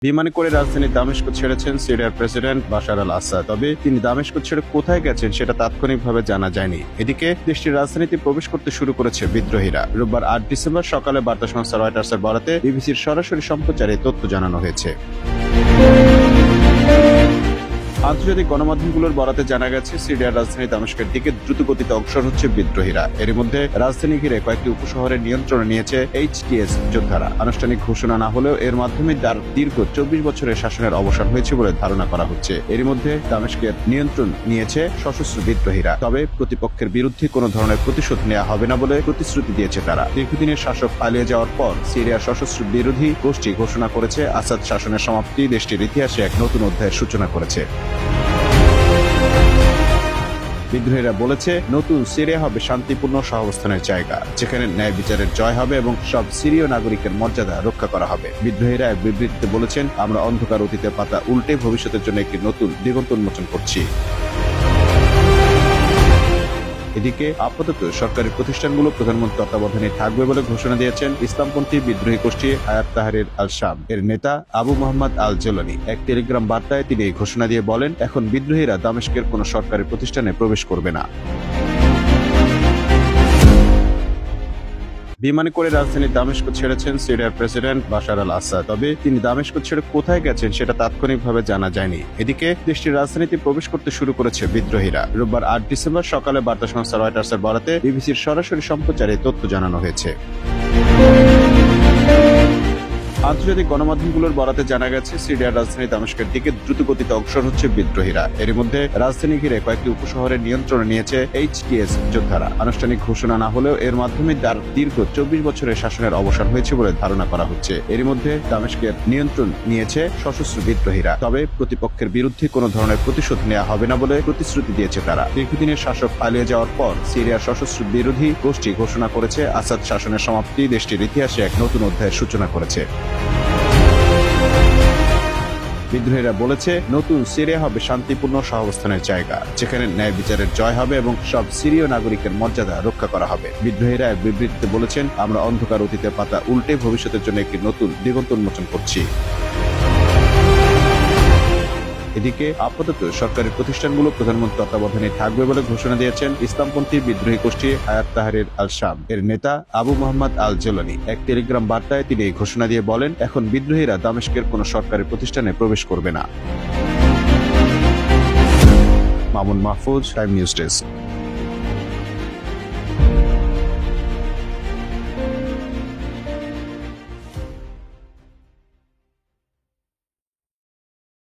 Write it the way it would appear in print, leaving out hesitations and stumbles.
বিমানে করে রাজধানী দামেস্ক ছেড়েছেন সিরিয়ার প্রেসিডেন্ট বাশার আল আসাদ। তবে তিনি দামেস্ক ছেড়ে কোথায় গেছেন সেটা তাৎক্ষণিকভাবে জানা যায়নি। এদিকে দেশটির রাজধানীতে প্রবেশ করতে শুরু করেছে বিদ্রোহীরা। রোববার ৮ ডিসেম্বর সকালে বার্তা সংস্থা রয়টার্সের বরাতে বিবিসির সরাসরি সম্প্রচারে তথ্য জানানো হয়েছে। আন্তর্জাতিক গণমাধ্যমগুলোর বরাতে জানা গেছে, সিরিয়ার রাজধানী দামেস্কের দিকে দ্রুতগতিতে অগ্রসর হচ্ছে বিদ্রোহীরা। এর মধ্যে রাজধানী ঘিরে কয়েকটি উপশহরের নিয়ন্ত্রণে নিয়েছে এইচটিএস যোদ্ধারা। আনুষ্ঠানিক ঘোষণা না হলেও এর মাধ্যমে তার দীর্ঘ ২৪ বছরের শাসনের অবসান হয়েছে বলে ধারণা করা হচ্ছে। এর মধ্যে দামেস্কের নিয়ন্ত্রণ নিয়েছে সশস্ত্র বিদ্রোহীরা। তবে প্রতিপক্ষের বিরুদ্ধে কোনো ধরনের প্রতিশোধ নেওয়া হবে না বলে প্রতিশ্রুতি দিয়েছে তারা। দীর্ঘদিনের শাসক পালিয়ে যাওয়ার পর সিরিয়ার সশস্ত্র বিরোধী গোষ্ঠী ঘোষণা করেছে, আসাদ শাসনের সমাপ্তি দেশটির ইতিহাসে এক নতুন অধ্যায়ের সূচনা করেছে। বিদ্রোহীরা বলেছে, নতুন সিরিয়া হবে শান্তিপূর্ণ সহাবস্থানের জায়গা, যেখানে ন্যায় বিচারের জয় হবে এবং সব সিরীয় নাগরিকের মর্যাদা রক্ষা করা হবে। বিদ্রোহীরা এক বিবৃতিতে বলেছেন, আমরা অন্ধকার অতীতের পাতা উল্টে ভবিষ্যতের জন্য একটি নতুন দিগন্ত উন্মোচন করছি। এদিকে আপাতত সরকারি প্রতিষ্ঠানগুলো প্রধানমন্ত্রীর তত্ত্বাবধানে থাকবে বলে ঘোষণা দিয়েছেন ইসলামপন্থী বিদ্রোহী গোষ্ঠী হায়াত তাহরির আল শাম এর নেতা আবু মোহাম্মদ আল জোলানি। এক টেলিগ্রাম বার্তায় তিনি এই ঘোষণা দিয়ে বলেন, এখন বিদ্রোহীরা দামেস্কের কোনো সরকারি প্রতিষ্ঠানে প্রবেশ করবে না। বিমানে করে রাজধানী দামেস্ক ছেড়েছেন সিরিয়ার প্রেসিডেন্ট বাশার আল আসাদ। তবে তিনি দামেস্ক ছেড়ে কোথায় গেছেন সেটা তাৎক্ষণিকভাবে জানা যায়নি। এদিকে দেশটির রাজধানীতে প্রবেশ করতে শুরু করেছে বিদ্রোহীরা। রোববার ৮ ডিসেম্বর সকালে বার্তা সংস্থা রয়টার্সের বরাতে বিবিসির সরাসরি সম্প্রচারে তথ্য জানানো হয়েছে। আন্তর্জাতিক গণমাধ্যমগুলোর বরাতে জানা গেছে, সিরিয়ার রাজধানী দামেস্কের দিকে দ্রুতগতিতে অগ্রসর হচ্ছে বিদ্রোহীরা। এর মধ্যে রাজধানী ঘিরে কয়েকটি উপশহরের নিয়ন্ত্রণে নিয়েছে এইচটিএস যোদ্ধারা। আনুষ্ঠানিক ঘোষণা না হলেও এর মাধ্যমে তার দীর্ঘ ২৪ বছরের শাসনের অবসান হয়েছে বলে ধারণা করা হচ্ছে। এর মধ্যে দামেস্কের নিয়ন্ত্রণ নিয়েছে সশস্ত্র বিদ্রোহীরা। তবে প্রতিপক্ষের বিরুদ্ধে কোনো ধরনের প্রতিশোধ নেওয়া হবে না বলে প্রতিশ্রুতি দিয়েছে তারা। দীর্ঘদিনের শাসক পালিয়ে যাওয়ার পর সিরিয়ার সশস্ত্র বিরোধী গোষ্ঠী ঘোষণা করেছে, আসাদ শাসনের সমাপ্তি দেশটির ইতিহাসে এক নতুন অধ্যায়ের সূচনা করেছে। বিদ্রোহীরা বলেছে, নতুন সিরিয়া হবে শান্তিপূর্ণ সহাবস্থানের জায়গা, যেখানে ন্যায় বিচারের জয় হবে এবং সব সিরীয় নাগরিকের মর্যাদা রক্ষা করা হবে। বিদ্রোহীরা এক বিবৃতিতে বলেছেন, আমরা অন্ধকার অতীতের পাতা উল্টে ভবিষ্যতের জন্য একটি নতুন দিগন্ত উন্মোচন করছি। এদিকে আপাতত সরকারি প্রতিষ্ঠানগুলো প্রধানমন্ত্রীর তত্ত্বাবধানে থাকবে বলে ঘোষণা দিয়েছেন ইসলামপন্থী বিদ্রোহী গোষ্ঠী হায়াত তাহরির আল শাম এর নেতা আবু মোহাম্মদ আল জোলানি। এক টেলিগ্রাম বার্তায় তিনি এই ঘোষণা দিয়ে বলেন, এখন বিদ্রোহীরা দামেস্কের কোনো সরকারি প্রতিষ্ঠানে প্রবেশ করবে না। Mamun Mahfuz, time news desk.